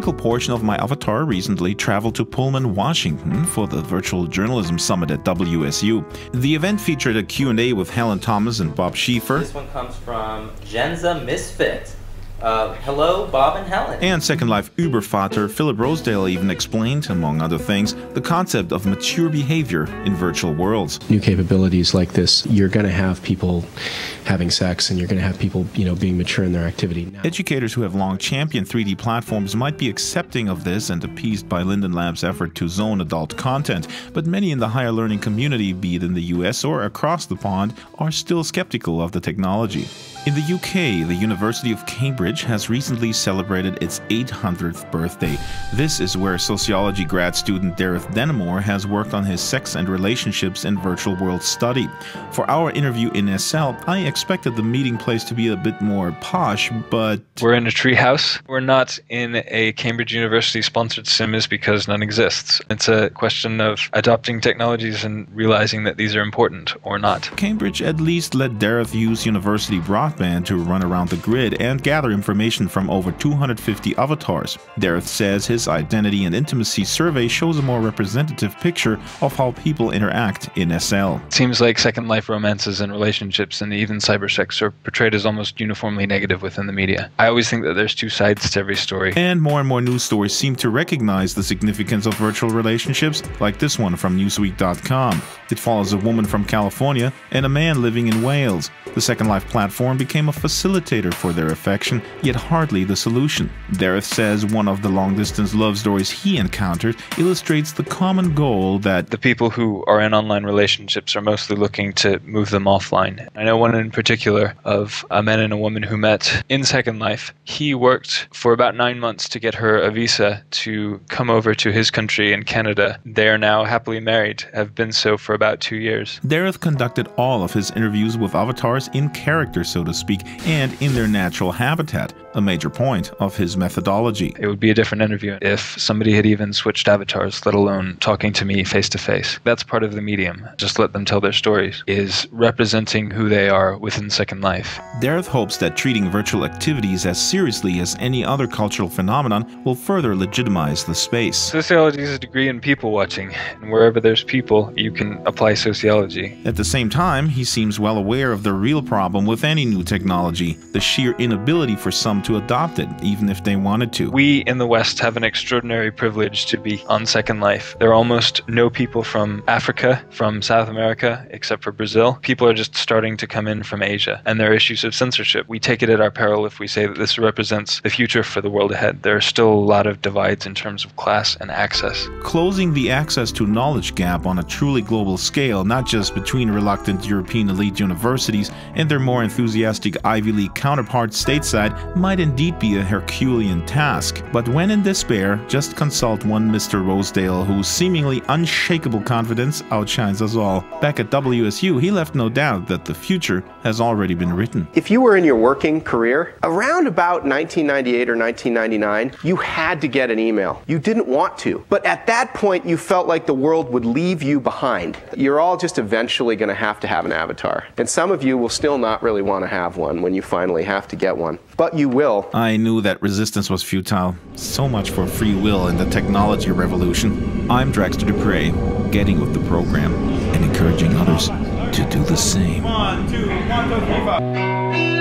critical portion of my avatar recently traveled to Pullman, Washington for the Virtual Journalism Summit at WSU. The event featured a Q&A with Helen Thomas and Bob Schieffer. This one comes from Genza Misfit. Hello, Bob and Helen. And Second Life Übervater Philip Rosedale even explained, among other things, the concept of mature behavior in virtual worlds. New capabilities like this, you're going to have people having sex and you're going to have people, being mature in their activity. Now, educators who have long championed 3D platforms might be accepting of this and appeased by Linden Lab's effort to zone adult content, but many in the higher learning community, be it in the US or across the pond, are still skeptical of the technology. In the UK, the University of Cambridge has recently celebrated its 800th birthday. This is where sociology grad student Dareth Denimore has worked on his sex and relationships in virtual world study. For our interview in SL, I expected the meeting place to be a bit more posh, but... We're in a treehouse. We're not in a Cambridge University-sponsored sims because none exists. It's a question of adopting technologies and realizing that these are important or not. Cambridge at least let Dareth use university broadband to run around the grid and gather information from over 250 avatars. Dareth says his identity and intimacy survey shows a more representative picture of how people interact in SL. It seems like Second Life romances and relationships and even cybersex are portrayed as almost uniformly negative within the media. I always think that there's two sides to every story. And more news stories seem to recognize the significance of virtual relationships, like this one from Newsweek.com. It follows a woman from California and a man living in Wales. The Second Life platform became a facilitator for their affection, yet hardly the solution. Dareth says one of the long-distance love stories he encountered illustrates the common goal that the people who are in online relationships are mostly looking to move them offline. I know one in particular of a man and a woman who met in Second Life. He worked for about 9 months to get her a visa to come over to his country in Canada. They are now happily married, have been so for about 2 years. Dareth conducted all of his interviews with avatars in character, so to speak, and in their natural habitat, a major point of his methodology. It would be a different interview if somebody had even switched avatars, let alone talking to me face to face. That's part of the medium. Just let them tell their stories, is representing who they are within Second Life. Dareth hopes that treating virtual activities as seriously as any other cultural phenomenon will further legitimize the space. Sociology is a degree in people watching, and wherever there's people, you can apply sociology. At the same time, he seems well aware of the real problem with any new technology, the sheer inability for some to adopt it, even if they wanted to. We in the West have an extraordinary privilege to be on Second Life. There are almost no people from Africa, from South America, except for Brazil. People are just starting to come in from Asia, and there are issues of censorship. We take it at our peril if we say that this represents the future for the world ahead. There are still a lot of divides in terms of class and access. Closing the access to knowledge gap on a truly global scale, not just between reluctant European elite universities and their more enthusiastic Ivy League counterparts stateside, might indeed be a Herculean task. But when in despair, just consult one Mr. Rosedale whose seemingly unshakable confidence outshines us all. Back at WSU, he left no doubt that the future has already been written. If you were in your working career, around about 1998 or 1999, you had to get an email. You didn't want to, but at that point you felt like the world would leave you behind. You're all just eventually going to have an avatar. And some of you will still not really want to have one when you finally have to get one. But you will. I knew that resistance was futile. So much for free will in the technology revolution. I'm Draxtor Despres, getting with the program and encouraging others to do the same. 1, 2, 1, 2, 3, 4.